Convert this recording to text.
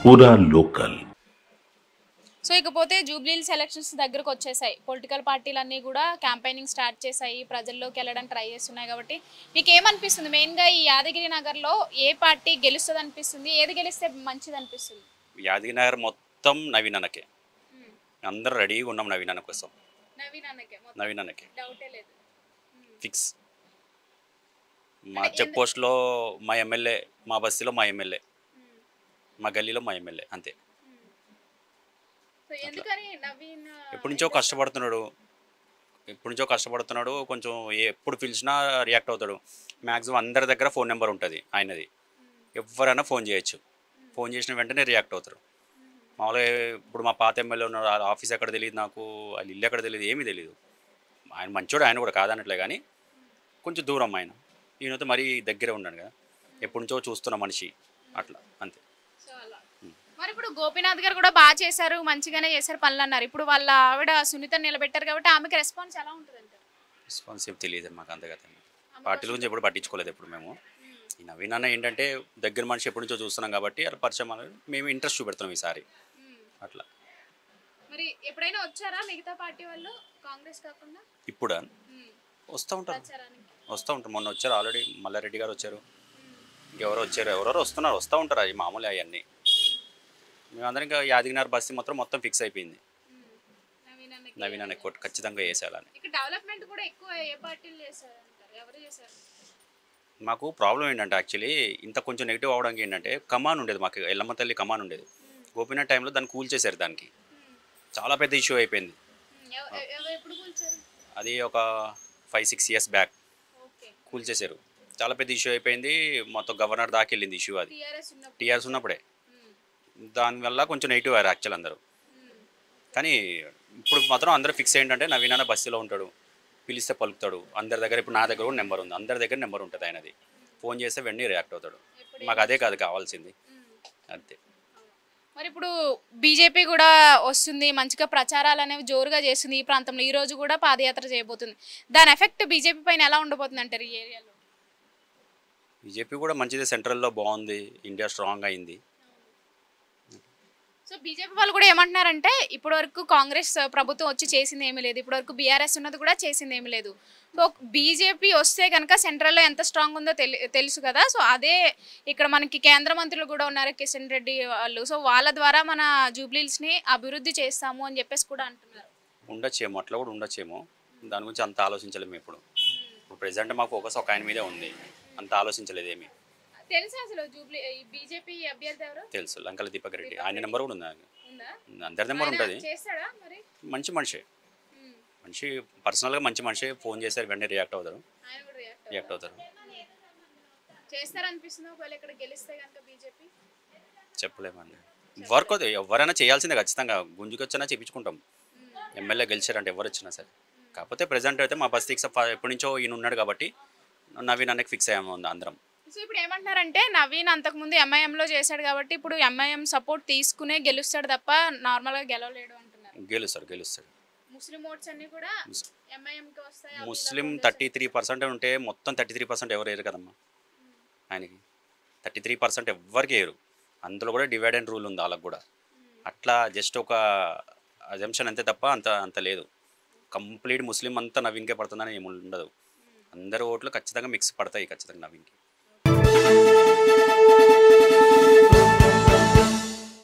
पूरा local. So ఇకపోతే Jubilee Hills elections దగ్గరకు వచ్చేసాయి. పొలిటికల్ పార్టీలన్నీ కూడా క్యాంపెయినింగ్ స్టార్ట్ చేశాయి, ప్రజల్లోకి వెళ్ళడానికి ట్రై చేస్తున్నాయి. కాబట్టి మీకు ఏమనిపిస్తుంది, మెయిన్గా ఈ యాదగిరి నగర్లో ఏ పార్టీ గెలుస్తుంది అనిపిస్తుంది, ఏది గెలిస్తే మంచిది అనిపిస్తుంది? యాదగిరి నగర్ మొత్తం నవీన్ అన్నకే, అందరూ రెడీగా ఉన్నాం నవీన్ అన్న కోసం. నవీన్ అన్నకే డౌటే లేదు, ఫిక్స్. మా చెక్ పోస్ట్లో మా ఎమ్మెల్యే, మా బస్తీలో మా ఎమ్మెల్యే, మా గల్లీలో మా ఎమ్మెల్యే, అంతే. ఎప్పటి నుంచో కష్టపడుతున్నాడు, కొంచెం ఎప్పుడు పిలిచినా రియాక్ట్ అవుతాడు. మ్యాక్సిమం అందరి దగ్గర ఫోన్ నెంబర్ ఉంటుంది ఆయనది, ఎవరైనా ఫోన్ చేయొచ్చు, ఫోన్ చేసిన వెంటనే రియాక్ట్ అవుతారు. మామూలుగా ఇప్పుడు మా పాత ఎమ్మెల్యే ఉన్నాడు, ఆఫీస్ ఎక్కడ తెలియదు నాకు, వాళ్ళ ఇల్లు ఎక్కడ తెలియదు, ఏమీ తెలియదు. ఆయన మంచోడు, ఆయన కూడా కాదనట్లే, కానీ కొంచెం దూరం ఆయన. ఈయనతో మరీ దగ్గరే ఉన్నాడు కదా, ఎప్పటి నుంచో చూస్తున్న మనిషి, అట్లా అంతే. మరి ఇప్పుడు గోపీనాథ్ గారు కూడా బాగా చేశారు, మంచిగానే చేశారు పనులు అన్నారు. ఇప్పుడు వాళ్ళ ఆవిడ సునీత నిలబెట్టారు కాబట్టి ఆమెకి రెస్పాన్స్ ఎలా ఉంటుంది అంటారు? రెస్పాన్స్ ఏం తెలియదు మాకు అంతగా, పార్టీల గురించి ఎప్పుడు పట్టించుకోలేదు ఎప్పుడు మేము. ఈ నవీన్ అన్న ఏంటంటే దగ్గర మనిషి ఎప్పటి నుంచో చూస్తున్నాం కాబట్టి అలా పరిచయం అనేది మేము ఇంట్రెస్ట్ చూపెడుతున్నాం ఈసారి, అట్లా. మరి ఎప్పుడైనా వచ్చారా మిగతా పార్టీ వాళ్ళు, కాంగ్రెస్ కాకుండా? ఇప్పుడు వస్తూ ఉంటారు, మొన్న వచ్చారు ఆల్రెడీ, మల్లారెడ్డి గారు వచ్చారు, ఇంకెవరో వచ్చారు, ఎవరెవరో వస్తూ ఉంటారు, అవి మామూలు అవన్నీ. మేమందరం ఇంకా యాదగిరినగర్ బస్తీ మొత్తం ఫిక్స్ అయిపోయింది, నవీన్ అన్న ఖచ్చితంగా వేసేయాలని. మాకు ప్రాబ్లం ఏంటంటే యాక్చువల్లీ ఇంత కొంచెం నెగిటివ్ అవడానికి ఏంటంటే కమాన్ ఉండేది మాకు, ఎల్లమ్మ తల్లి కమాన్ ఉండేది. గోపీనాథ్ టైంలో దాన్ని కూల్చేశారు, దానికి చాలా పెద్ద ఇష్యూ అయిపోయింది. అది ఒక 5-6 years బ్యాక్ కూల్చేశారు, చాలా పెద్ద ఇష్యూ అయిపోయింది, మొత్తం గవర్నర్ దాకా వెళ్ళింది ఇష్యూ. అది టీఆర్ఎస్ ఉన్నప్పుడే, దానివల్ల కొంచెం నెగిటివ్ అయ్యారు యాక్చువల్ అందరూ. కానీ ఇప్పుడు మాత్రం అందరూ ఫిక్స్ ఏంటంటే నవీన్ అన్న బస్సులో ఉంటాడు, పిలిస్తే పలుకుతాడు, అందరి దగ్గర. ఇప్పుడు నా దగ్గర కూడా నెంబర్ ఉంది, అందరి దగ్గర నెంబర్ ఉంటుంది ఆయనది, ఫోన్ చేస్తే వెంటనే రియాక్ట్ అవుతాడు. మాకు అదే కాదు కావాల్సింది, అంతే. మరి ఇప్పుడు బీజేపీ కూడా వస్తుంది, మంచిగా ప్రచారాలు అనేవి జోరుగా చేస్తుంది ఈ ప్రాంతంలో. ఈ రోజు కూడా పాదయాత్ర చేయబోతుంది, దాని ఎఫెక్ట్ బీజేపీ పైన ఎలా ఉండబోతుంది అంటారు ఈ ఏరియాలో? బీజేపీ కూడా మంచిది, సెంట్రల్లో బాగుంది, ఇండియా స్ట్రాంగ్ అయింది. సో బీజేపీ వాళ్ళు కూడా ఏమంటున్నారంటే ఇప్పటివరకు కాంగ్రెస్ ప్రభుత్వం వచ్చి చేసింది ఏమీ లేదు, ఇప్పటివరకు బీఆర్ఎస్ ఉన్నది కూడా చేసింది ఏమీ లేదు. సో బీజేపీ వస్తే కనుక సెంట్రల్లో ఎంత స్ట్రాంగ్ ఉందో తెలుసు కదా. సో అదే ఇక్కడ మనకి కేంద్ర మంత్రులు కూడా ఉన్నారు, కిషన్ రెడ్డి వాళ్ళు. సో వాళ్ళ ద్వారా మన జూబ్లీహిల్స్ని అభివృద్ధి చేస్తాము అని చెప్పేసి కూడా అంటున్నారు. ఉండొచ్చేమో, అట్లా కూడా ఉండొచ్చేమో, దాని గురించి అంత ఆలోచించలేము. ఇప్పుడు ప్రెసెంట్ మా ఫోకస్ ఒక ఆయన మీదే ఉంది, అంత ఆలోచించలేదు ఏమి. తెలుసా అసలు బీజేపీ అభ్యర్థి ఎవరు? తెలుసు, లంకల దీపక్ రెడ్డి, ఆయన నెంబర్ కూడా ఉంది, అందరి నెంబర్ ఉంటుంది. మంచి మనిషి, పర్సనల్గా మంచి మనిషి, ఫోన్ చేశారు వెంటనే రియాక్ట్ అవుతారు. చెప్పలేమండి, వర్క్ ఎవరైనా చేయాల్సిందే ఖచ్చితంగా, గుంజుకొచ్చినా చేయించుకుంటాం. ఎమ్మెల్యే గెలిచారంటే ఎవరు వచ్చినా సరే. కాకపోతే ప్రెసెంట్ అయితే మా బస్తీకి ఎప్పటి నుంచో ఈయన ఉన్నాడు కాబట్టి నవీన్ అన్నకి ఫిక్స్ అయ్యాము అందరం. సో ఇప్పుడు ఏమంటున్నారంటే నవీన్ అంతకుముందు ఎంఐఎంలో చేశాడు కాబట్టి ఇప్పుడు ఎంఐఎం సపోర్ట్ తీసుకునే గెలుస్తాడు తప్ప నార్మల్గా గెలవలేడు అంటున్నారు. గెలుస్తాడు. ముస్లిం ఓట్స్ అన్ని కూడా ఎంఐఎంకి వస్తాయి. ముస్లిం 33% ఉంటే మొత్తం 33% ఎవరు వేయరు కదమ్మా, ఆయనకి 33% ఎవరికి వేయరు. అందులో కూడా డివైడ్ అండ్ రూల్ ఉంది వాళ్ళకు కూడా, అట్లా జస్ట్ ఒక అజంప్షన్ అంతే తప్ప అంత లేదు. కంప్లీట్ ముస్లిం అంతా నవీన్కే పడుతుందని ఏమి ఉండదు, అందరు ఓట్లు ఖచ్చితంగా మిక్స్ పడతాయి ఖచ్చితంగా నవీన్కి.